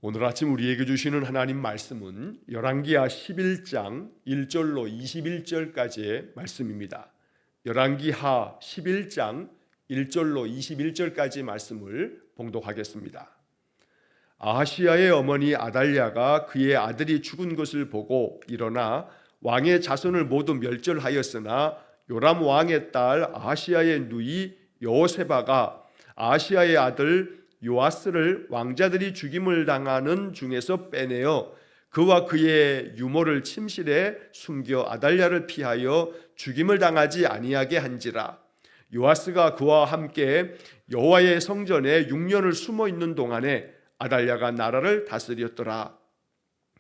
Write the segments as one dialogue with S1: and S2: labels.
S1: 오늘 아침 우리에게 주시는 하나님 말씀은 열왕기하 11장 1절로 21절까지의 말씀입니다. 열왕기하 11장 1절로 21절까지 말씀을 봉독하겠습니다. 아하시야의 어머니 아달랴가 그의 아들이 죽은 것을 보고 일어나 왕의 자손을 모두 멸절하였으나 요람 왕의 딸 아하시야의 누이 여호세바가 아하시야의 아들 요아스를 왕자들이 죽임을 당하는 중에서 빼내어 그와 그의 유모를 침실에 숨겨 아달랴를 피하여 죽임을 당하지 아니하게 한지라. 요아스가 그와 함께 여호와의 성전에 6년을 숨어 있는 동안에 아달랴가 나라를 다스렸더라.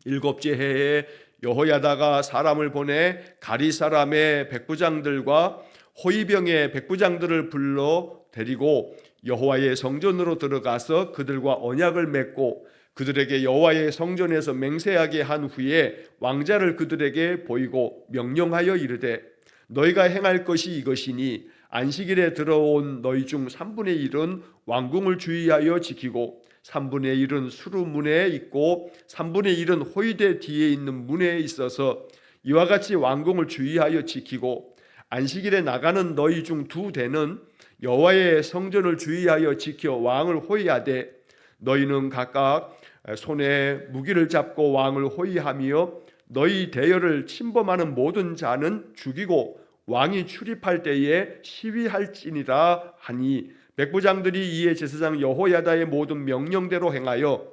S1: 7째 해에 여호야다가 사람을 보내 가리 사람의 백부장들과 호위병의 백부장들을 불러 데리고 여호와의 성전으로 들어가서 그들과 언약을 맺고 그들에게 여호와의 성전에서 맹세하게 한 후에 왕자를 그들에게 보이고 명령하여 이르되 너희가 행할 것이 이것이니 안식일에 들어온 너희 중 3분의 1은 왕궁을 주의하여 지키고 3분의 1은 수루문에 있고 3분의 1은 호위대 뒤에 있는 문에 있어서 이와 같이 왕궁을 주의하여 지키고 안식일에 나가는 너희 중 2대는 여호와의 성전을 주의하여 지켜 왕을 호위하되 너희는 각각 손에 무기를 잡고 왕을 호위하며 너희 대열을 침범하는 모든 자는 죽이고 왕이 출입할 때에 시위할지니라 하니 백부장들이 이에 제사장 여호야다의 모든 명령대로 행하여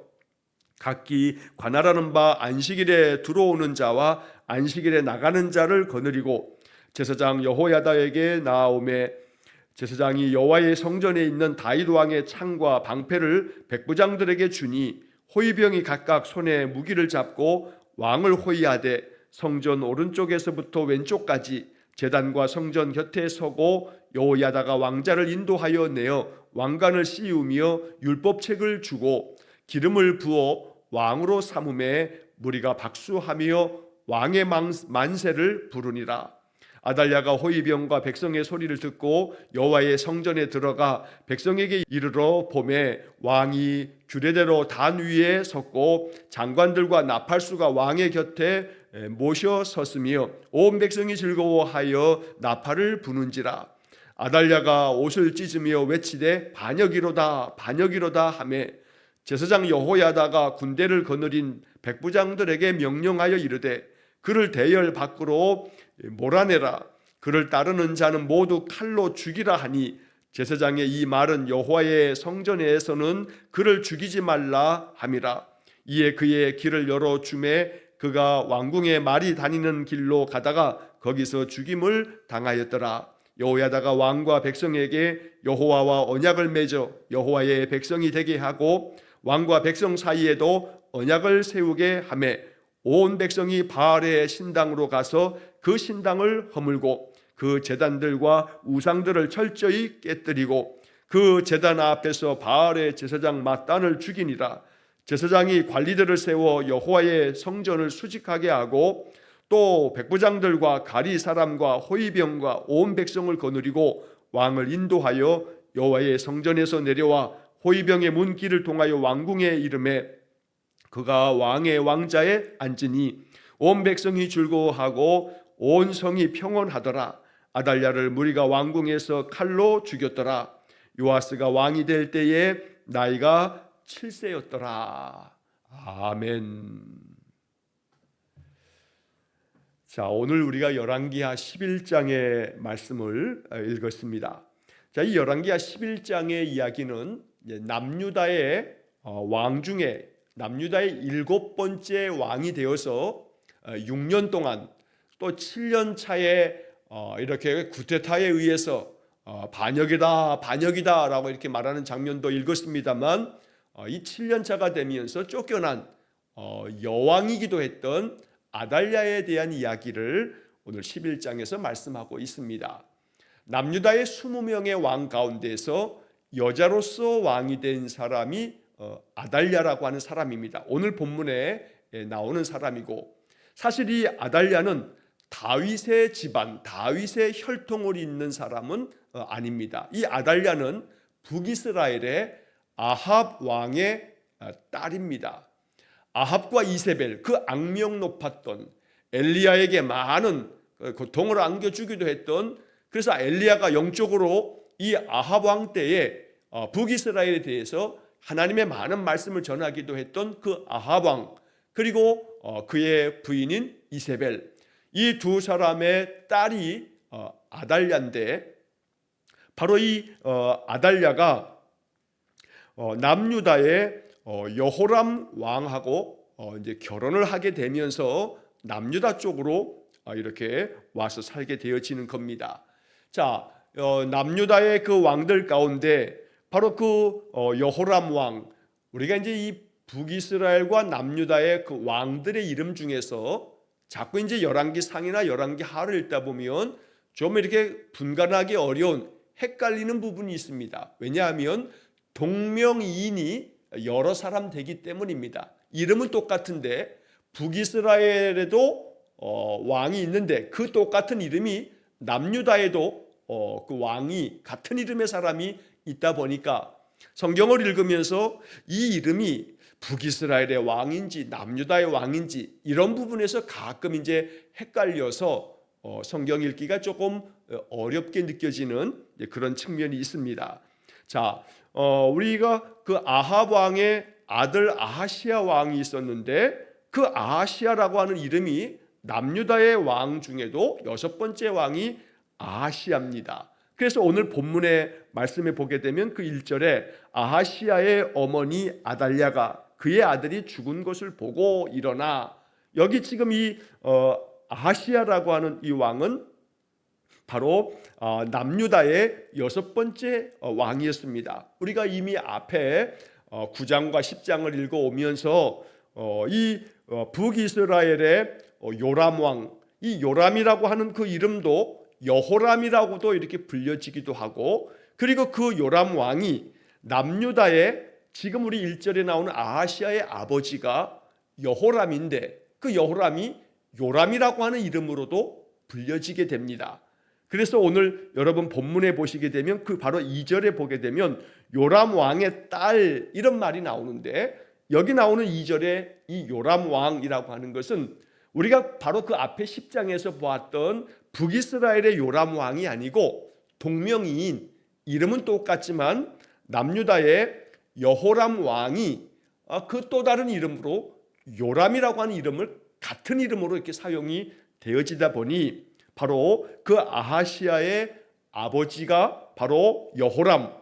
S1: 각기 관할하는 바 안식일에 들어오는 자와 안식일에 나가는 자를 거느리고 제사장 여호야다에게 나아오매 제사장이 여호와의 성전에 있는 다윗 왕의 창과 방패를 백부장들에게 주니 호위병이 각각 손에 무기를 잡고 왕을 호위하되 성전 오른쪽에서부터 왼쪽까지 제단과 성전 곁에 서고 여호야다가 왕자를 인도하여 내어 왕관을 씌우며 율법책을 주고 기름을 부어 왕으로 삼음에 무리가 박수하며 왕의 만세를 부르니라. 아달랴가 호위병과 백성의 소리를 듣고 여호와의 성전에 들어가 백성에게 이르러 보매 왕이 규례대로 단 위에 섰고 장관들과 나팔수가 왕의 곁에 모셔 섰으며 온 백성이 즐거워하여 나팔을 부는지라. 아달랴가 옷을 찢으며 외치되 반역이로다 반역이로다 하매 제사장 여호야다가 군대를 거느린 백부장들에게 명령하여 이르되 그를 대열 밖으로 몰아내라. 그를 따르는 자는 모두 칼로 죽이라 하니 제사장의 이 말은 여호와의 성전에서는 그를 죽이지 말라 함이라. 이에 그의 길을 열어 주매 그가 왕궁의 말이 다니는 길로 가다가 거기서 죽임을 당하였더라. 여호야다가 왕과 백성에게 여호와와 언약을 맺어 여호와의 백성이 되게 하고 왕과 백성 사이에도 언약을 세우게 하매 온 백성이 바알의 신당으로 가서 그 신당을 허물고 그 제단들과 우상들을 철저히 깨뜨리고 그 제단 앞에서 바알의 제사장 mat단을 죽이니라. 제사장이 관리들을 세워 여호와의 성전을 수직하게 하고 또 백부장들과 가리 사람과 호위병과 온 백성을 거느리고 왕을 인도하여 여호와의 성전에서 내려와 호위병의 문길을 통하여 왕궁에 이르매 그가 왕의 왕자에 앉으니 온 백성이 즐거워하고 온 성이 평온하더라. 아달랴를 무리가 왕궁에서 칼로 죽였더라. 요아스가 왕이 될 때에 나이가 7세였더라. 아멘. 자, 오늘 우리가 열왕기하 11장의 말씀을 읽었습니다. 자, 이 열왕기하 11장의 이야기는 남유다의 왕 중에 남유다의 7번째 왕이 되어서 6년 동안 또 7년 차에 이렇게 쿠데타에 의해서 반역이다 반역이다 라고 이렇게 말하는 장면도 읽었습니다만 이 7년 차가 되면서 쫓겨난 여왕이기도 했던 아달랴에 대한 이야기를 오늘 11장에서 말씀하고 있습니다. 남유다의 20명의 왕 가운데서 여자로서 왕이 된 사람이 아달랴라고 하는 사람입니다. 오늘 본문에 나오는 사람이고 사실 이 아달랴는 다윗의 집안, 다윗의 혈통을 잇는 사람은 아닙니다. 이 아달랴는 북이스라엘의 아합 왕의 딸입니다. 아합과 이세벨, 그 악명 높았던 엘리야에게 많은 고통을 안겨주기도 했던, 그래서 엘리야가 영적으로 이 아합 왕 때에 북이스라엘에 대해서 하나님의 많은 말씀을 전하기도 했던 그 아합 왕, 그리고 그의 부인인 이세벨, 이 두 사람의 딸이 아달랴인데, 바로 이 아달랴가 남유다의 여호람 왕하고 이제 결혼을 하게 되면서 남유다 쪽으로 이렇게 와서 살게 되어지는 겁니다. 자, 남유다의 그 왕들 가운데 바로 그 여호람 왕, 우리가 이제 이 북이스라엘과 남유다의 그 왕들의 이름 중에서 자꾸 이제 열왕기 상이나 열왕기 하를 읽다 보면 좀 이렇게 분간하기 어려운, 헷갈리는 부분이 있습니다. 왜냐하면 동명이인이 여러 사람 되기 때문입니다. 이름은 똑같은데 북이스라엘에도 왕이 있는데 그 똑같은 이름이 남유다에도 그 왕이 같은 이름의 사람이 있다 보니까 성경을 읽으면서 이 이름이 북이스라엘의 왕인지 남유다의 왕인지 이런 부분에서 가끔 이제 헷갈려서 성경 읽기가 조금 어렵게 느껴지는 그런 측면이 있습니다. 자, 우리가 그 아합 왕의 아들 아하시아 왕이 있었는데 그 아하시아라고 하는 이름이 남유다의 왕 중에도 6번째 왕이 아하시아입니다. 그래서 오늘 본문의 말씀에 보게 되면 그 1절에 아하시아의 어머니 아달랴가 그의 아들이 죽은 것을 보고 일어나, 여기 지금 이 아하시아라고 하는 이 왕은 바로 남유다의 6번째 왕이었습니다. 우리가 이미 앞에 9장과 10장을 읽어오면서 이 북이스라엘의 요람 왕, 이 요람이라고 하는 그 이름도 여호람이라고도 이렇게 불려지기도 하고, 그리고 그 요람 왕이 남유다의 지금 우리 1절에 나오는 아하시아의 아버지가 여호람인데 그 여호람이 요람이라고 하는 이름으로도 불려지게 됩니다. 그래서 오늘 여러분 본문에 보시게 되면 그 바로 2절에 보게 되면 요람 왕의 딸 이런 말이 나오는데, 여기 나오는 2절에 이 요람 왕이라고 하는 것은 우리가 바로 그 앞에 10장에서 보았던 북이스라엘의 요람 왕이 아니고 동명이인, 이름은 똑같지만 남유다의 여호람 왕이 그 또 다른 이름으로 요람이라고 하는 이름을 같은 이름으로 이렇게 사용이 되어지다 보니 바로 그 아하시아의 아버지가 바로 여호람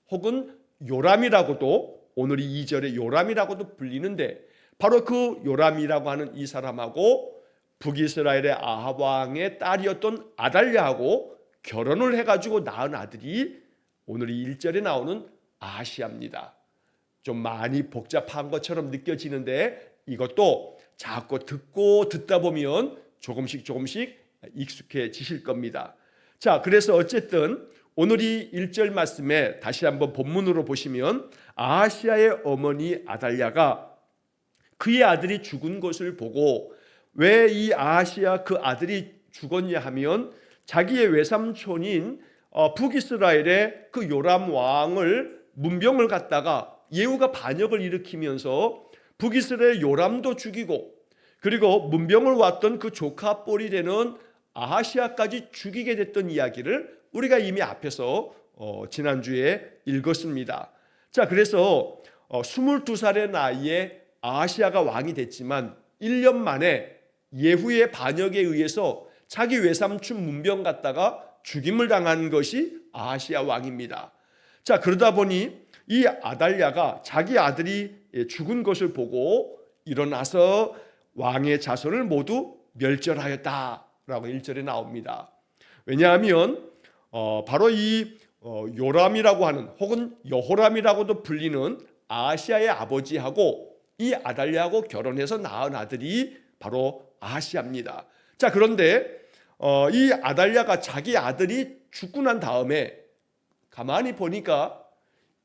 S1: 혹은 요람이라고도, 오늘 이 2절에 요람이라고도 불리는데, 바로 그 요람이라고 하는 이 사람하고 북이스라엘의 아합 왕의 딸이었던 아달랴하고 결혼을 해가지고 낳은 아들이 오늘 이 1절에 나오는 아하시아입니다. 좀 많이 복잡한 것처럼 느껴지는데 이것도 자꾸 듣다 보면 조금씩 익숙해지실 겁니다. 자, 그래서 어쨌든 오늘 이 1절 말씀에 다시 한번 본문으로 보시면 아하시아의 어머니 아달랴가 그의 아들이 죽은 것을 보고, 왜 이 아하시아 그 아들이 죽었냐 하면 자기의 외삼촌인 북이스라엘의 그 요람 왕을 문병을 갖다가 예후가 반역을 일으키면서 북이스라엘 요람도 죽이고, 그리고 문병을 왔던 그 조카 뻘이 되는 아하시아까지 죽이게 됐던 이야기를 우리가 이미 앞에서 지난주에 읽었습니다. 자, 그래서 22살의 나이에 아하시아가 왕이 됐지만 1년 만에 예후의 반역에 의해서 자기 외삼촌 문병 갖다가 죽임을 당한 것이 아하시아 왕입니다. 자, 그러다 보니 이 아달랴가 자기 아들이 죽은 것을 보고 일어나서 왕의 자손을 모두 멸절하였다라고 1절에 나옵니다. 왜냐하면 바로 이 요람이라고 하는 혹은 여호람이라고도 불리는 아하시아의 아버지하고 이 아달랴하고 결혼해서 낳은 아들이 바로 아하시아입니다. 자, 그런데 이 아달랴가 자기 아들이 죽고 난 다음에 가만히 보니까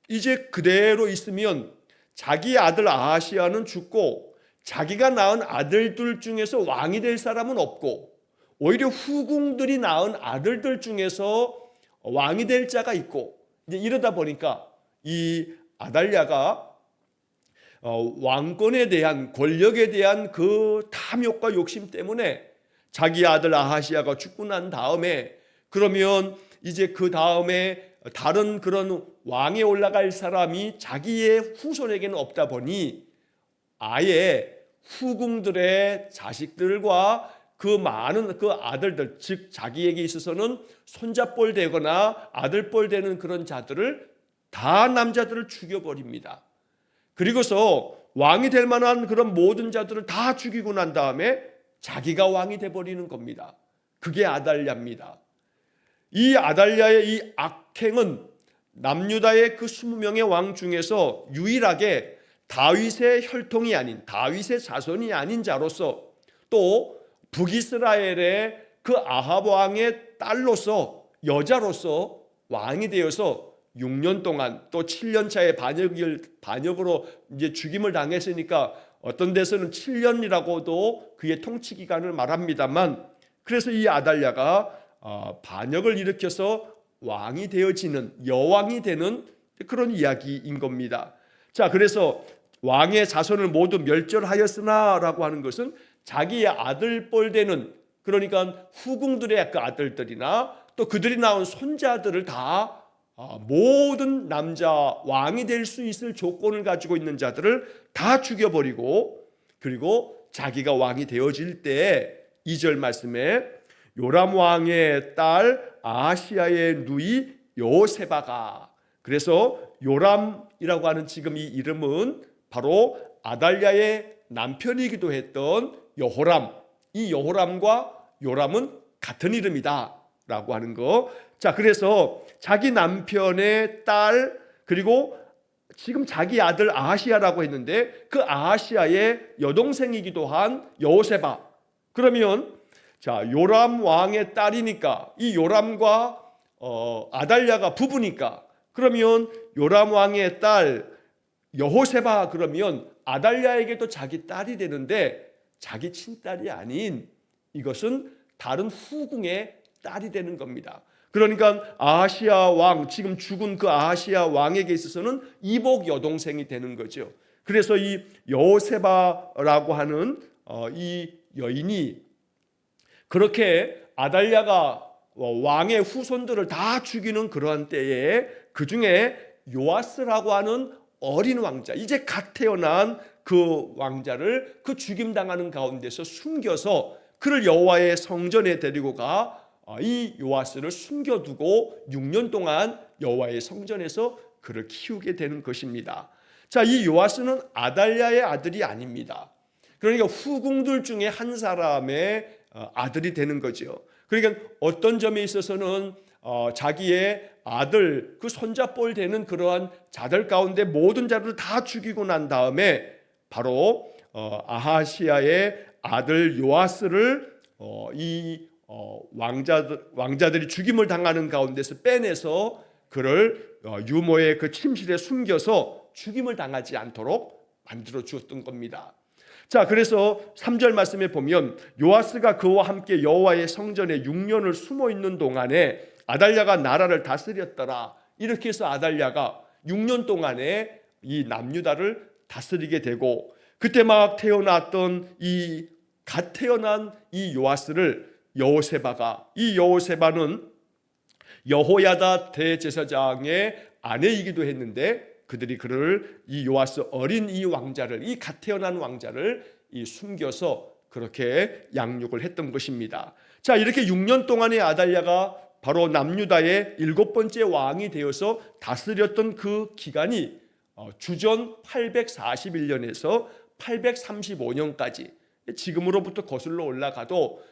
S1: 이제 그대로 있으면 자기 아들 아하시아는 죽고 자기가 낳은 아들들 중에서 왕이 될 사람은 없고, 오히려 후궁들이 낳은 아들들 중에서 왕이 될 자가 있고, 이제 이러다 보니까 이 아달랴가 왕권에 대한, 권력에 대한 그 탐욕과 욕심 때문에 자기 아들 아하시아가 죽고 난 다음에, 그러면 이제 그 다음에 다른 그런 왕에 올라갈 사람이 자기의 후손에게는 없다 보니 아예 후궁들의 자식들과 그 많은 그 아들들, 즉 자기에게 있어서는 손자뻘 되거나 아들뻘 되는 그런 자들을 다 남자들을 죽여버립니다. 그리고서 왕이 될 만한 그런 모든 자들을 다 죽이고 난 다음에 자기가 왕이 돼버리는 겁니다. 그게 아달랴입니다. 이 아달랴의 이 악행은 남유다의 그 20명의 왕 중에서 유일하게 다윗의 혈통이 아닌, 다윗의 자손이 아닌 자로서, 또 북이스라엘의 그 아합 왕의 딸로서, 여자로서 왕이 되어서 6년 동안, 또 7년 차에 반역으로 이제 죽임을 당했으니까 어떤 데서는 7년이라고도 그의 통치 기간을 말합니다만, 그래서 이 아달랴가 반역을 일으켜서 왕이 되어지는, 여왕이 되는 그런 이야기인 겁니다. 자, 그래서 왕의 자손을 모두 멸절하였으나 라고 하는 것은 자기의 아들뻘 되는, 그러니까 후궁들의 그 아들들이나 또 그들이 낳은 손자들을 다 모든 남자 왕이 될 수 있을 조건을 가지고 있는 자들을 다 죽여버리고, 그리고 자기가 왕이 되어질 때 2절 말씀에 요람 왕의 딸 아하시아의 누이 여호세바가, 그래서 요람이라고 하는 지금 이 이름은 바로 아달랴의 남편이기도 했던 여호람, 이 여호람과 요람은 같은 이름이다 라고 하는 거. 자, 그래서 자기 남편의 딸, 그리고 지금 자기 아들 아하시아라고 했는데 그 아하시아의 여동생이기도 한 여호세바. 그러면 자, 요람 왕의 딸이니까 이 요람과 아달랴가 부부니까, 그러면 요람 왕의 딸 여호세바, 그러면 아달랴에게도 자기 딸이 되는데 자기 친딸이 아닌, 이것은 다른 후궁의 딸이 되는 겁니다. 그러니까 아하시아 왕, 지금 죽은 그 아하시아 왕에게 있어서는 이복 여동생이 되는 거죠. 그래서 이 여호세바라고 하는 이 여인이 그렇게 아달랴가 왕의 후손들을 다 죽이는 그러한 때에 그 중에 요아스라고 하는 어린 왕자, 이제 갓 태어난 그 왕자를 그 죽임당하는 가운데서 숨겨서 그를 여호와의 성전에 데리고 가 이 요아스를 숨겨두고 6년 동안 여호와의 성전에서 그를 키우게 되는 것입니다. 자, 이 요아스는 아달랴의 아들이 아닙니다. 그러니까 후궁들 중에 한 사람의 아들이 되는 거죠. 그러니까 어떤 점에 있어서는 자기의 아들, 그 손자뻘 되는 그러한 자들 가운데 모든 자들을 다 죽이고 난 다음에 바로 아하시아의 아들 요아스를 이 왕자들이 죽임을 당하는 가운데서 빼내서 그를 유모의 그 침실에 숨겨서 죽임을 당하지 않도록 만들어 주었던 겁니다. 자, 그래서 3절 말씀에 보면 요아스가 그와 함께 여호와의 성전에 6년을 숨어 있는 동안에 아달랴가 나라를 다스렸더라. 이렇게 해서 아달랴가 6년 동안에 이 남유다를 다스리게 되고, 그때 막 태어났던 이 갓 태어난 이 요아스를 여호세바가, 이 여호세바는 여호야다 대제사장의 아내이기도 했는데 그들이 그를, 이 요아스 어린 이 왕자를, 이 갓 태어난 왕자를 이 숨겨서 그렇게 양육을 했던 것입니다. 자, 이렇게 6년 동안의 아달랴가 바로 남유다의 7번째 왕이 되어서 다스렸던 그 기간이 주전 841년에서 835년까지, 지금으로부터 거슬러 올라가도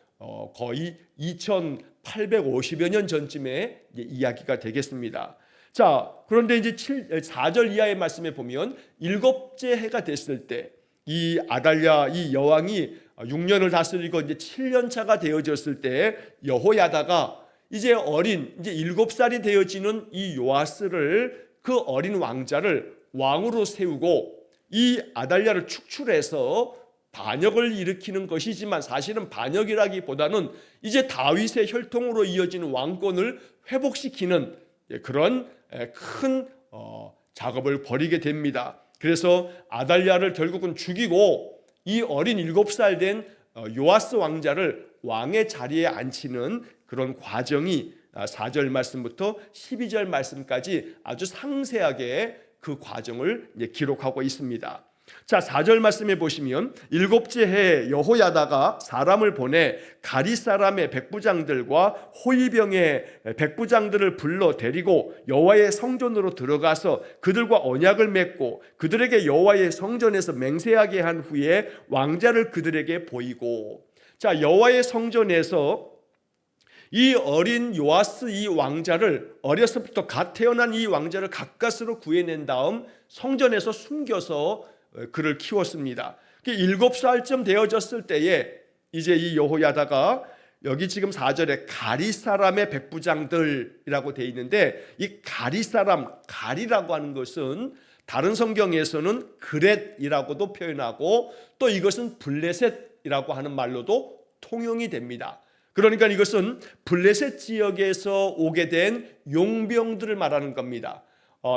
S1: 거의 2850여 년 전쯤의 이야기가 되겠습니다. 자, 그런데 이제 4절 이하의 말씀에 보면 7째 해가 됐을 때 이 아달랴 이 여왕이 6년을 다스리고 이제 7년 차가 되어졌을 때 여호야다가 이제 어린, 이제 7살이 되어지는 이 요아스를, 그 어린 왕자를 왕으로 세우고 이 아달랴를 축출해서 반역을 일으키는 것이지만 사실은 반역이라기보다는 이제 다윗의 혈통으로 이어지는 왕권을 회복시키는 그런 큰 작업을 벌이게 됩니다. 그래서 아달랴를 결국은 죽이고 이 어린 7살 된 요아스 왕자를 왕의 자리에 앉히는 그런 과정이 4절 말씀부터 12절 말씀까지 아주 상세하게 그 과정을 기록하고 있습니다. 자, 4절 말씀에 보시면 7째 해에 여호야다가 사람을 보내 가리 사람의 백부장들과 호위병의 백부장들을 불러 데리고 여호와의 성전으로 들어가서 그들과 언약을 맺고 그들에게 여호와의 성전에서 맹세하게 한 후에 왕자를 그들에게 보이고, 자, 여호와의 성전에서 이 어린 요아스 이 왕자를, 어려서부터 갓 태어난 이 왕자를 가까스로 구해낸 다음 성전에서 숨겨서 그를 키웠습니다. 7살쯤 되어졌을 때에 이제 이 여호야다가, 여기 지금 4절에 가리 사람의 백부장들이라고 되어 있는데, 이 가리 사람, 가리라고 하는 것은 다른 성경에서는 그렛이라고도 표현하고 또 이것은 블레셋이라고 하는 말로도 통용이 됩니다. 그러니까 이것은 블레셋 지역에서 오게 된 용병들을 말하는 겁니다.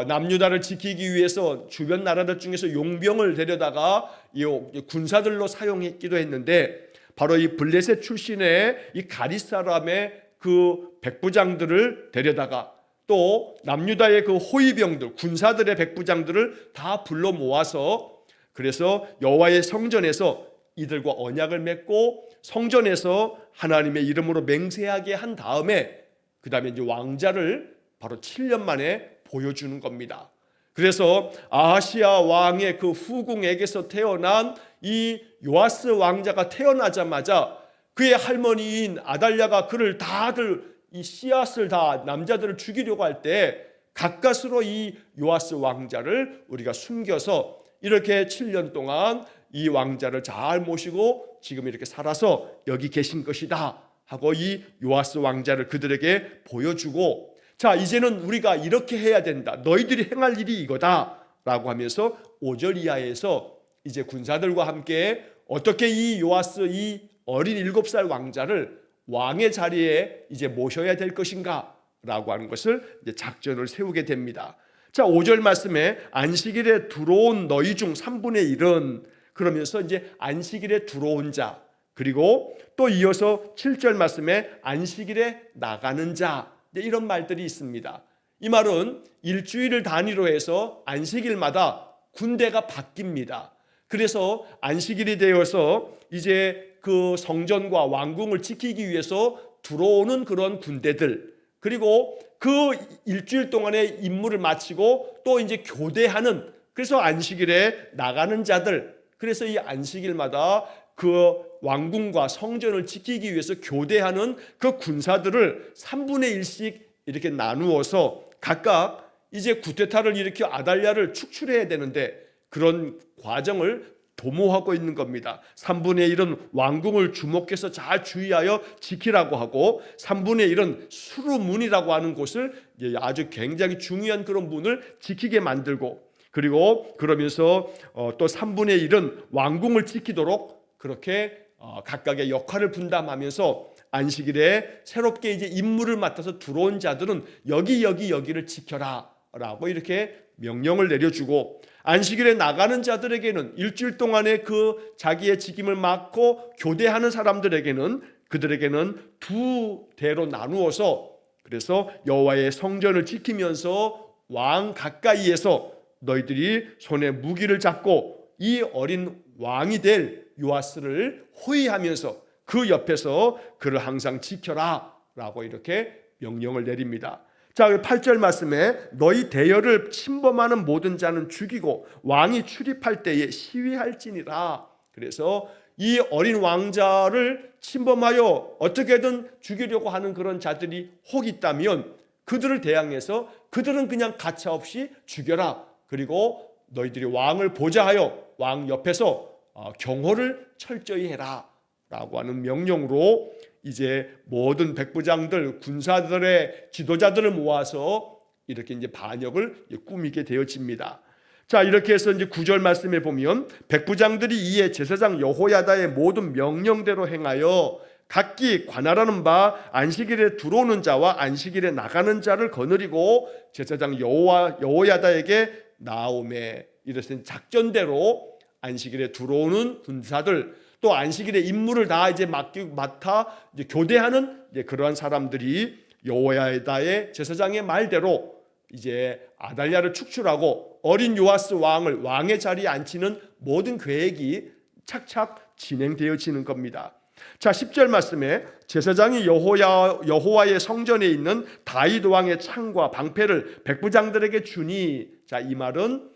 S1: 남유다를 지키기 위해서 주변 나라들 중에서 용병을 데려다가 이 군사들로 사용했기도 했는데, 바로 이 블레셋 출신의 이 가리 사람의 그 백부장들을 데려다가 또 남유다의 그 호위병들, 군사들의 백부장들을 다 불러 모아서, 그래서 여호와의 성전에서 이들과 언약을 맺고 성전에서 하나님의 이름으로 맹세하게 한 다음에 그 다음에 이제 왕자를 바로 7년 만에 보여주는 겁니다. 그래서 아하시아 왕의 그 후궁에게서 태어난 이 요아스 왕자가 태어나자마자 그의 할머니인 아달랴가 그를 다들 이 씨앗을 다 남자들을 죽이려고 할 때 가까스로 이 요아스 왕자를 우리가 숨겨서 이렇게 7년 동안 이 왕자를 잘 모시고 지금 이렇게 살아서 여기 계신 것이다 하고 이 요아스 왕자를 그들에게 보여주고, 자, 이제는 우리가 이렇게 해야 된다, 너희들이 행할 일이 이거다 라고 하면서 5절 이하에서 이제 군사들과 함께 어떻게 이 요아스, 이 어린 7살 왕자를 왕의 자리에 이제 모셔야 될 것인가 라고 하는 것을 이제 작전을 세우게 됩니다. 자, 5절 말씀에 안식일에 들어온 너희 중 3분의 1은, 그러면서 이제 안식일에 들어온 자, 그리고 또 이어서 7절 말씀에 안식일에 나가는 자, 이런 말들이 있습니다. 이 말은 일주일을 단위로 해서 안식일마다 군대가 바뀝니다. 그래서 안식일이 되어서 이제 그 성전과 왕궁을 지키기 위해서 들어오는 그런 군대들, 그리고 그 일주일 동안의 임무를 마치고 또 이제 교대하는, 그래서 안식일에 나가는 자들, 그래서 이 안식일마다 그 왕궁과 성전을 지키기 위해서 교대하는 그 군사들을 3분의 1씩 이렇게 나누어서 각각 이제 구테타를 일으켜 아달랴를 축출해야 되는데 그런 과정을 도모하고 있는 겁니다. 3분의 1은 왕궁을 주목해서 잘 주의하여 지키라고 하고, 3분의 1은 수루문이라고 하는 곳을 아주 굉장히 중요한 그런 문을 지키게 만들고, 그리고 그러면서 또 3분의 1은 왕궁을 지키도록 그렇게 각각의 역할을 분담하면서 안식일에 새롭게 이제 임무를 맡아서 들어온 자들은 여기를 지켜라 라고 이렇게 명령을 내려주고, 안식일에 나가는 자들에게는 일주일 동안의 그 자기의 직임을 맡고 교대하는 사람들에게는, 그들에게는 두 대로 나누어서, 그래서 여호와의 성전을 지키면서 왕 가까이에서 너희들이 손에 무기를 잡고 이 어린 왕이 될 요아스를 호위하면서 그 옆에서 그를 항상 지켜라 라고 이렇게 명령을 내립니다. 자, 8절 말씀에 너희 대열을 침범하는 모든 자는 죽이고 왕이 출입할 때에 시위할지니라. 그래서 이 어린 왕자를 침범하여 어떻게든 죽이려고 하는 그런 자들이 혹 있다면 그들을 대항해서 그들은 그냥 가차없이 죽여라. 그리고 너희들이 왕을 보좌하여 왕 옆에서 경호를 철저히 해라 라고 하는 명령으로 이제 모든 백부장들, 군사들의 지도자들을 모아서 이렇게 이제 반역을 꾸미게 되어집니다. 자, 이렇게 해서 이제 9절 말씀에 보면 백부장들이 이에 제사장 여호야다의 모든 명령대로 행하여 각기 관할하는 바 안식일에 들어오는 자와 안식일에 나가는 자를 거느리고 제사장 여호야다에게 나오매. 이것은 작전대로 안식일에 들어오는 군사들, 또 안식일의 임무를 다 이제 맡아 이제 교대하는 이제 그러한 사람들이 여호야다의 제사장의 말대로 이제 아달랴를 축출하고 어린 요아스 왕을 왕의 자리에 앉히는 모든 계획이 착착 진행되어지는 겁니다. 자, 10절 말씀에 제사장이 여호와의 성전에 있는 다윗 왕의 창과 방패를 백부장들에게 주니, 자, 이 말은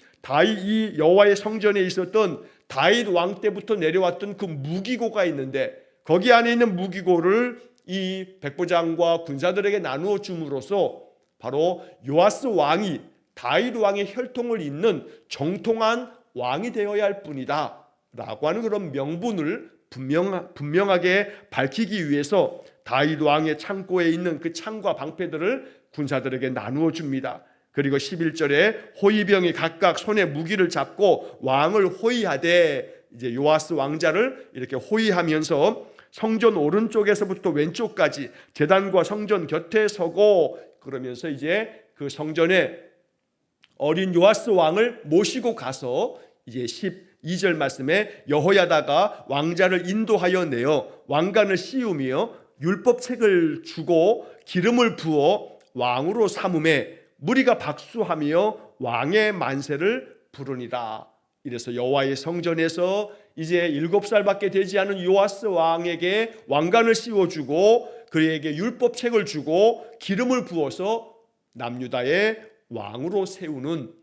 S1: 이 여호와의 성전에 있었던 다윗 왕 때부터 내려왔던 그 무기고가 있는데 거기 안에 있는 무기고를 이 백부장과 군사들에게 나누어 줌으로써 바로 요아스 왕이 다윗 왕의 혈통을 잇는 정통한 왕이 되어야 할 뿐이다 라고 하는 그런 명분을 분명하게 밝히기 위해서 다윗 왕의 창고에 있는 그 창과 방패들을 군사들에게 나누어 줍니다. 그리고 11절에 호위병이 각각 손에 무기를 잡고 왕을 호위하되, 이제 요아스 왕자를 이렇게 호위하면서 성전 오른쪽에서부터 왼쪽까지 제단과 성전 곁에 서고, 그러면서 이제 그 성전에 어린 요아스 왕을 모시고 가서 이제 12절 말씀에 여호야다가 왕자를 인도하여 내어 왕관을 씌우며 율법책을 주고 기름을 부어 왕으로 삼음에 무리가 박수하며 왕의 만세를 부르니라. 이래서 여호와의 성전에서 이제 7살밖에 되지 않은 요아스 왕에게 왕관을 씌워주고 그에게 율법책을 주고 기름을 부어서 남유다의 왕으로 세우는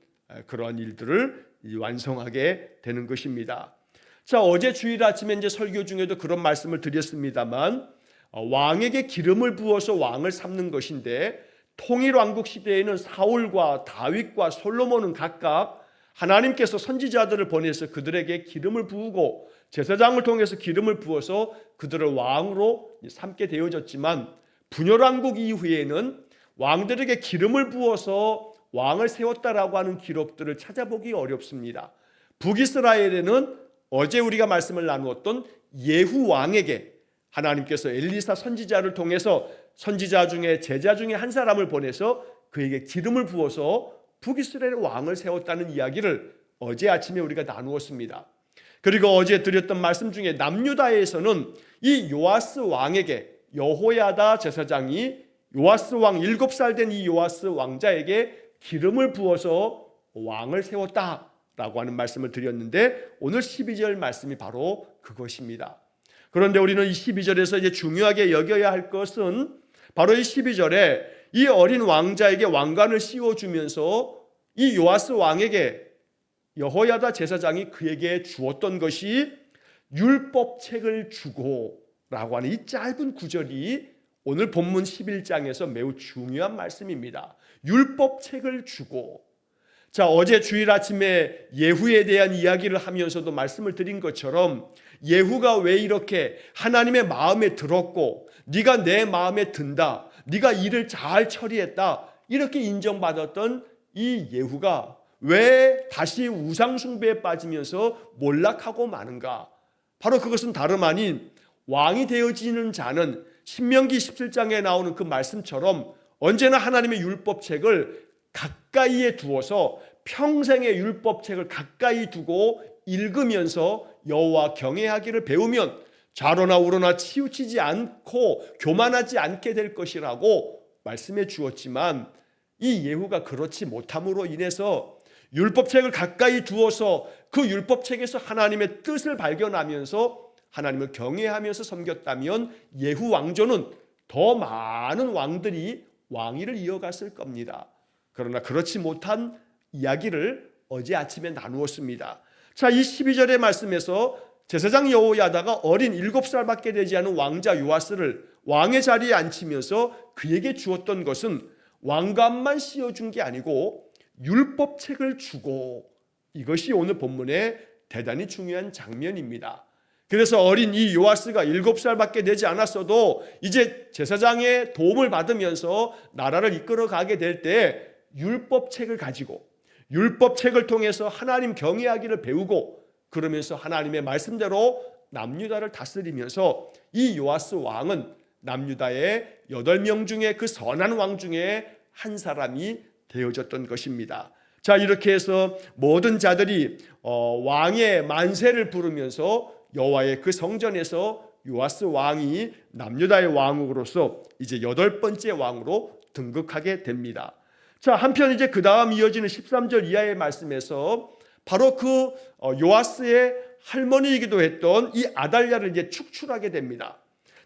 S1: 그러한 일들을 완성하게 되는 것입니다. 자, 어제 주일 아침에 이제 설교 중에도 그런 말씀을 드렸습니다만, 왕에게 기름을 부어서 왕을 삼는 것인데, 통일왕국 시대에는 사울과 다윗과 솔로몬은 각각 하나님께서 선지자들을 보내서 그들에게 기름을 부으고 제사장을 통해서 기름을 부어서 그들을 왕으로 삼게 되어졌지만, 분열왕국 이후에는 왕들에게 기름을 부어서 왕을 세웠다라고 하는 기록들을 찾아보기 어렵습니다. 북이스라엘에는 어제 우리가 말씀을 나누었던 예후 왕에게 하나님께서 엘리사 선지자를 통해서 선지자 중에 제자 중에 한 사람을 보내서 그에게 기름을 부어서 북이스라엘 왕을 세웠다는 이야기를 어제 아침에 우리가 나누었습니다. 그리고 어제 드렸던 말씀 중에 남유다에서는 이 요아스 왕에게 여호야다 제사장이 요아스 왕 7살 된 이 요아스 왕자에게 기름을 부어서 왕을 세웠다라고 하는 말씀을 드렸는데, 오늘 12절 말씀이 바로 그것입니다. 그런데 우리는 이 12절에서 이제 중요하게 여겨야 할 것은 바로 이 12절에 이 어린 왕자에게 왕관을 씌워주면서 이 요아스 왕에게 여호야다 제사장이 그에게 주었던 것이 율법책을 주고 라고 하는 이 짧은 구절이 오늘 본문 11장에서 매우 중요한 말씀입니다. 율법책을 주고. 자, 어제 주일 아침에 예후에 대한 이야기를 하면서도 말씀을 드린 것처럼 예후가 왜 이렇게 하나님의 마음에 들었고 네가 내 마음에 든다, 네가 일을 잘 처리했다 이렇게 인정받았던 이 예후가 왜 다시 우상숭배에 빠지면서 몰락하고 마는가? 바로 그것은 다름 아닌 왕이 되어지는 자는 신명기 17장에 나오는 그 말씀처럼 언제나 하나님의 율법책을 가까이에 두어서 평생의 율법책을 가까이 두고 읽으면서 여호와 경외하기를 배우면 좌로나 우로나 치우치지 않고 교만하지 않게 될 것이라고 말씀해 주었지만, 이 예후가 그렇지 못함으로 인해서 율법책을 가까이 두어서 그 율법책에서 하나님의 뜻을 발견하면서 하나님을 경외하면서 섬겼다면 예후 왕조는 더 많은 왕들이 왕위를 이어갔을 겁니다. 그러나 그렇지 못한 이야기를 어제 아침에 나누었습니다. 자, 이 12절의 말씀에서 제사장 여호야다가 어린 7살밖에 되지 않은 왕자 요아스를 왕의 자리에 앉히면서 그에게 주었던 것은 왕관만 씌워준 게 아니고 율법책을 주고, 이것이 오늘 본문의 대단히 중요한 장면입니다. 그래서 어린 이 요아스가 7살밖에 되지 않았어도 이제 제사장의 도움을 받으면서 나라를 이끌어가게 될 때 율법책을 가지고 율법책을 통해서 하나님 경외하기를 배우고, 그러면서 하나님의 말씀대로 남유다를 다스리면서 이 요아스 왕은 남유다의 8명 중에 그 선한 왕 중에 한 사람이 되어졌던 것입니다. 자, 이렇게 해서 모든 자들이 왕의 만세를 부르면서 여호와의 그 성전에서 요아스 왕이 남유다의 왕으로서 이제 8번째 왕으로 등극하게 됩니다. 자, 한편 이제 그 다음 이어지는 13절 이하의 말씀에서 바로 그 요아스의 할머니이기도 했던 이 아달랴를 이제 축출하게 됩니다.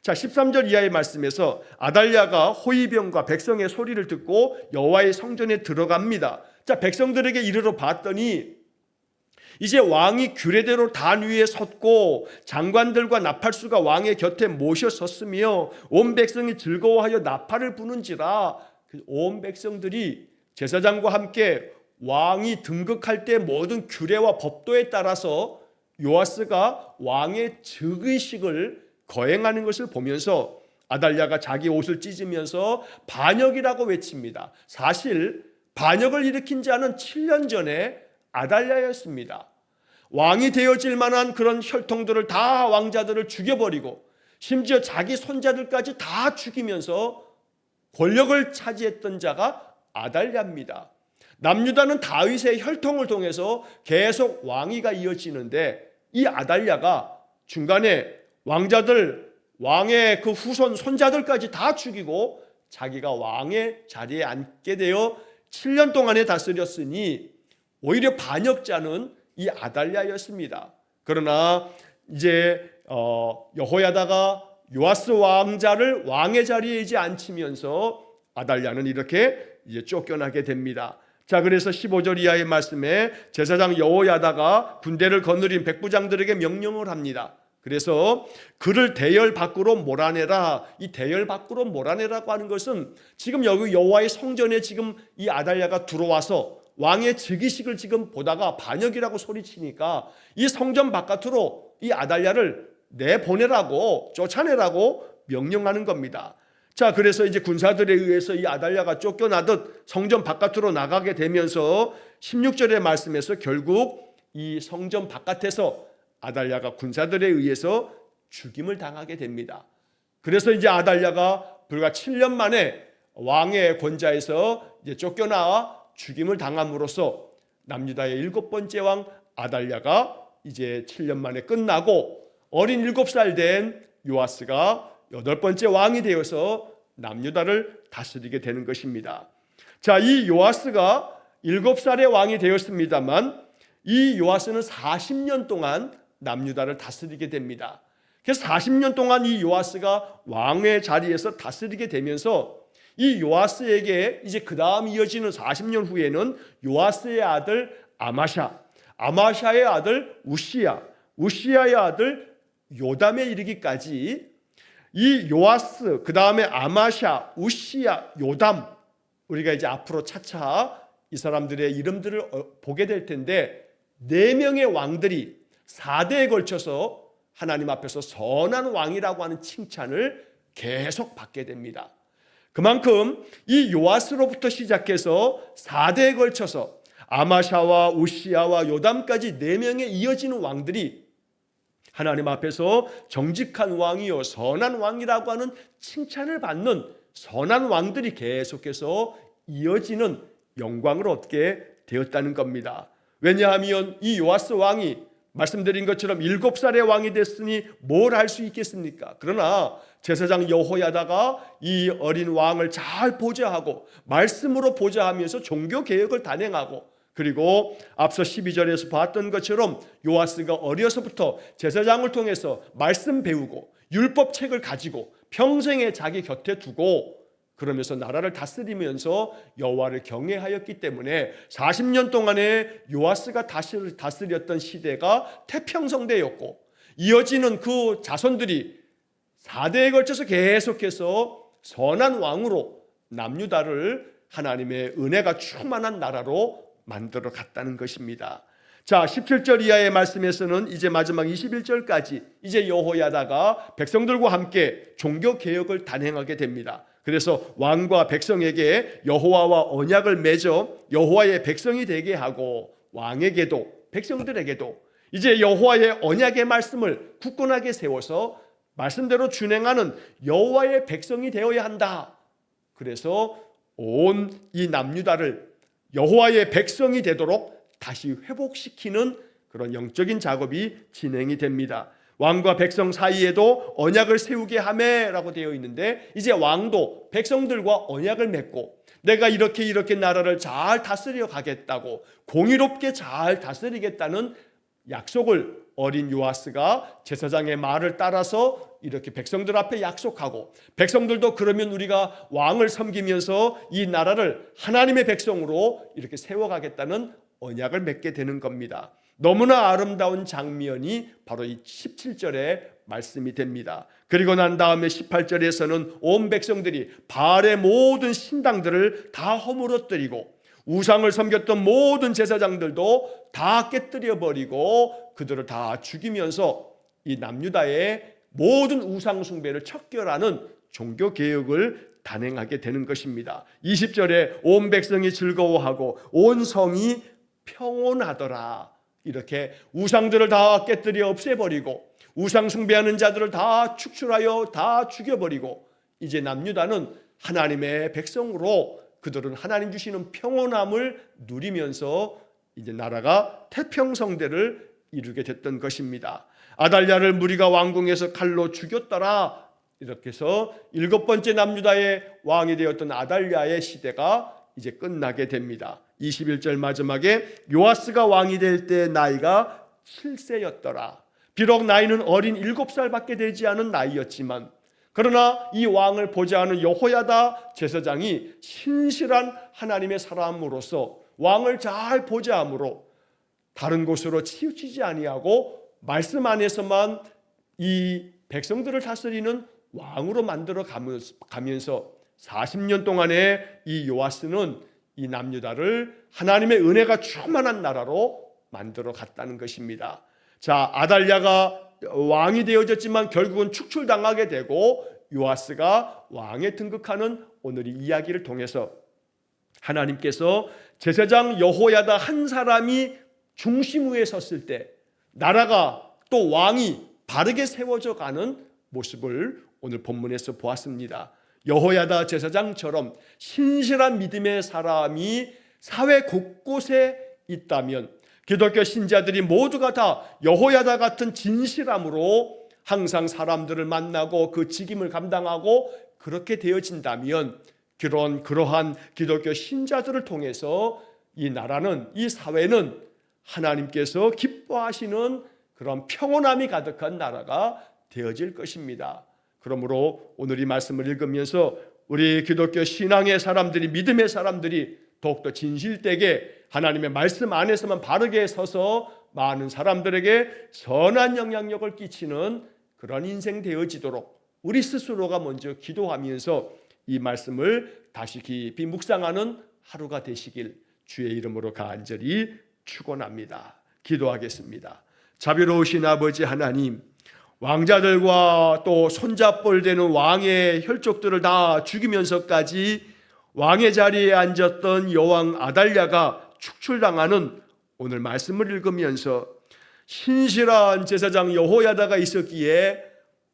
S1: 자, 13절 이하의 말씀에서 아달랴가 호위병과 백성의 소리를 듣고 여호와의 성전에 들어갑니다. 자, 백성들에게 이르러 봤더니 이제 왕이 규례대로 단 위에 섰고 장관들과 나팔수가 왕의 곁에 모셔 섰으며 온 백성이 즐거워하여 나팔을 부는지라. 온 백성들이 제사장과 함께 왕이 등극할 때 모든 규례와 법도에 따라서 요아스가 왕의 즉위식을 거행하는 것을 보면서 아달랴가 자기 옷을 찢으면서 반역이라고 외칩니다. 사실 반역을 일으킨 자는 7년 전에 아달랴였습니다. 왕이 되어질 만한 그런 혈통들을 다 왕자들을 죽여버리고 심지어 자기 손자들까지 다 죽이면서 권력을 차지했던 자가 아달랴입니다. 남유다는 다윗의 혈통을 통해서 계속 왕위가 이어지는데 이 아달랴가 중간에 왕자들, 왕의 그 후손 손자들까지 다 죽이고 자기가 왕의 자리에 앉게 되어 7년 동안에 다스렸으니 오히려 반역자는 이 아달랴였습니다. 그러나 이제 여호야다가 요아스 왕자를 왕의 자리에 이제 앉히면서 아달랴는 이렇게 이제 쫓겨나게 됩니다. 자, 그래서 15절 이하의 말씀에 제사장 여호야다가 군대를 거느린 백부장들에게 명령을 합니다. 그래서 그를 대열 밖으로 몰아내라. 이 대열 밖으로 몰아내라고 하는 것은 지금 여기 여호와의 성전에 지금 이 아달랴가 들어와서 왕의 즉위식을 지금 보다가 반역이라고 소리치니까 이 성전 바깥으로 이 아달랴를 내보내라고, 쫓아내라고 명령하는 겁니다. 자, 그래서 이제 군사들에 의해서 이 아달랴가 쫓겨나듯 성전 바깥으로 나가게 되면서 16절의 말씀에서 결국 이 성전 바깥에서 아달랴가 군사들에 의해서 죽임을 당하게 됩니다. 그래서 이제 아달랴가 불과 7년 만에 왕의 권좌에서 이제 쫓겨나 죽임을 당함으로써 남유다의 7번째 왕 아달랴가 이제 7년 만에 끝나고 어린 7살 된 요아스가 8번째 왕이 되어서 남유다를 다스리게 되는 것입니다. 자, 이 요아스가 7살의 왕이 되었습니다만 이 요아스는 40년 동안 남유다를 다스리게 됩니다. 그래서 40년 동안 이 요아스가 왕의 자리에서 다스리게 되면서 이 요아스에게 이제 그 다음 이어지는 40년 후에는 요아스의 아들 아마샤, 아마샤의 아들 우시야, 우시야의 아들 요담에 이르기까지 이 요아스, 그 다음에 아마샤, 우시야, 요담, 우리가 이제 앞으로 차차 이 사람들의 이름들을 보게 될 텐데 4명의 왕들이 4대에 걸쳐서 하나님 앞에서 선한 왕이라고 하는 칭찬을 계속 받게 됩니다. 그만큼 이 요아스로부터 시작해서 4대에 걸쳐서 아마샤와 우시야와 요담까지 4명의 이어지는 왕들이 하나님 앞에서 정직한 왕이요 선한 왕이라고 하는 칭찬을 받는 선한 왕들이 계속해서 이어지는 영광을 얻게 되었다는 겁니다. 왜냐하면 이 요아스 왕이 말씀드린 것처럼 7살의 왕이 됐으니 뭘 할 수 있겠습니까? 그러나 제사장 여호야다가 이 어린 왕을 잘 보좌하고 말씀으로 보좌하면서 종교개혁을 단행하고 그리고 앞서 12절에서 봤던 것처럼 요아스가 어려서부터 제사장을 통해서 말씀 배우고 율법책을 가지고 평생에 자기 곁에 두고 그러면서 나라를 다스리면서 여호와를 경외하였기 때문에 40년 동안에 요아스가 다스렸던 시대가 태평성대였고 이어지는 그 자손들이 4대에 걸쳐서 계속해서 선한 왕으로 남유다를 하나님의 은혜가 충만한 나라로 만들어 갔다는 것입니다. 자, 17절 이하의 말씀에서는 이제 마지막 21절까지 이제 여호야다가 백성들과 함께 종교개혁을 단행하게 됩니다. 그래서 왕과 백성에게 여호와와 언약을 맺어 여호와의 백성이 되게 하고 왕에게도 백성들에게도 이제 여호와의 언약의 말씀을 굳건하게 세워서 말씀대로 준행하는 여호와의 백성이 되어야 한다. 그래서 온 이 남유다를 여호와의 백성이 되도록 다시 회복시키는 그런 영적인 작업이 진행이 됩니다. 왕과 백성 사이에도 언약을 세우게 하매라고 되어 있는데, 이제 왕도 백성들과 언약을 맺고 내가 이렇게 나라를 잘 다스려 가겠다고, 공의롭게 잘 다스리겠다는 약속을 어린 요아스가 제사장의 말을 따라서 이렇게 백성들 앞에 약속하고, 백성들도 그러면 우리가 왕을 섬기면서 이 나라를 하나님의 백성으로 이렇게 세워가겠다는 언약을 맺게 되는 겁니다. 너무나 아름다운 장면이 바로 이 17절에 말씀이 됩니다. 그리고 난 다음에 18절에서는 온 백성들이 바알의 모든 신당들을 다 허물어뜨리고 우상을 섬겼던 모든 제사장들도 다 깨뜨려 버리고 그들을 다 죽이면서 이 남유다의 모든 우상 숭배를 척결하는 종교 개혁을 단행하게 되는 것입니다. 20절에 온 백성이 즐거워하고 온 성이 평온하더라. 이렇게 우상들을 다 깨뜨려 없애버리고 우상 숭배하는 자들을 다 축출하여 다 죽여버리고, 이제 남유다는 하나님의 백성으로 그들은 하나님 주시는 평온함을 누리면서 이제 나라가 태평성대를 이루게 됐던 것입니다. 아달랴를 무리가 왕궁에서 칼로 죽였더라. 이렇게 해서 7번째 남유다의 왕이 되었던 아달랴의 시대가 이제 끝나게 됩니다. 21절 마지막에 요아스가 왕이 될 때 나이가 7세였더라. 비록 나이는 어린 7살밖에 되지 않은 나이였지만, 그러나 이 왕을 보자 하는 여호야다 제사장이 신실한 하나님의 사람으로서 왕을 잘 보자 함으로 다른 곳으로 치우치지 아니하고 말씀 안에서만 이 백성들을 다스리는 왕으로 만들어 가면서 40년 동안에 이 요아스는 이 남유다를 하나님의 은혜가 충만한 나라로 만들어 갔다는 것입니다. 자, 아달랴가 왕이 되어졌지만 결국은 축출당하게 되고 요아스가 왕에 등극하는 오늘 이 이야기를 통해서 하나님께서 제사장 여호야다 한 사람이 중심 위에 섰을 때 나라가 또 왕이 바르게 세워져 가는 모습을 오늘 본문에서 보았습니다. 여호야다 제사장처럼 신실한 믿음의 사람이 사회 곳곳에 있다면 기독교 신자들이 모두가 다 여호야다 같은 진실함으로 항상 사람들을 만나고 그 직임을 감당하고 그렇게 되어진다면 그러한 기독교 신자들을 통해서 이 나라는, 이 사회는 하나님께서 기뻐하시는 그런 평온함이 가득한 나라가 되어질 것입니다. 그러므로 오늘 이 말씀을 읽으면서 우리 기독교 신앙의 사람들이, 믿음의 사람들이 더욱더 진실되게 하나님의 말씀 안에서만 바르게 서서 많은 사람들에게 선한 영향력을 끼치는 그런 인생 되어지도록 우리 스스로가 먼저 기도하면서 이 말씀을 다시 깊이 묵상하는 하루가 되시길 주의 이름으로 간절히 축원합니다. 기도하겠습니다. 자비로우신 아버지 하나님, 왕자들과 또 손잡벌 되는 왕의 혈족들을 다 죽이면서까지 왕의 자리에 앉았던 여왕 아달랴가 축출당하는 오늘 말씀을 읽으면서 신실한 제사장 여호야다가 있었기에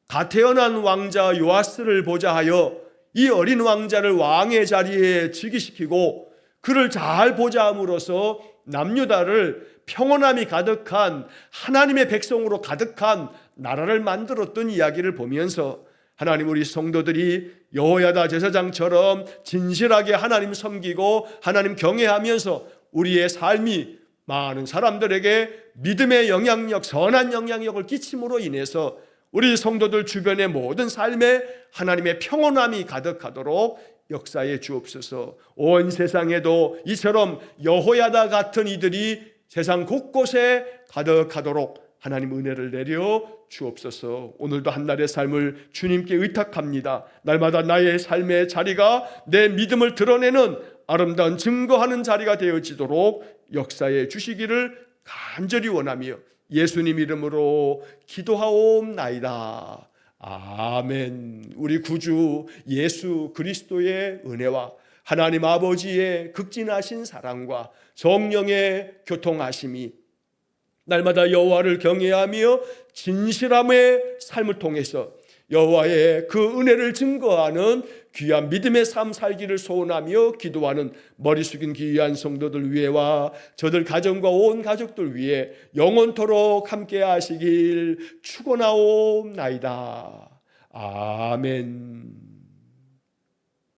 S1: 다 태어난 왕자 요아스를 보자 하여 이 어린 왕자를 왕의 자리에 즉위시키고 그를 잘 보자 함으로써 남유다를 평온함이 가득한 하나님의 백성으로 가득한 나라를 만들었던 이야기를 보면서 하나님, 우리 성도들이 여호야다 제사장처럼 진실하게 하나님 섬기고 하나님 경외하면서 우리의 삶이 많은 사람들에게 믿음의 영향력, 선한 영향력을 끼침으로 인해서 우리 성도들 주변의 모든 삶에 하나님의 평온함이 가득하도록 역사해 주옵소서. 온 세상에도 이처럼 여호야다 같은 이들이 세상 곳곳에 가득하도록 하나님 은혜를 내려 주옵소서. 오늘도 한날의 삶을 주님께 의탁합니다. 날마다 나의 삶의 자리가 내 믿음을 드러내는 아름다운 증거하는 자리가 되어지도록 역사해 주시기를 간절히 원하며 예수님 이름으로 기도하옵나이다. 아멘. 우리 구주 예수 그리스도의 은혜와 하나님 아버지의 극진하신 사랑과 성령의 교통하심이 날마다 여호와를 경외하며 진실함의 삶을 통해서 여호와의 그 은혜를 증거하는 귀한 믿음의 삶 살기를 소원하며 기도하는 머리 숙인 귀한 성도들 위해와 저들 가정과 온 가족들 위해 영원토록 함께 하시길 축원하옵나이다. 아멘.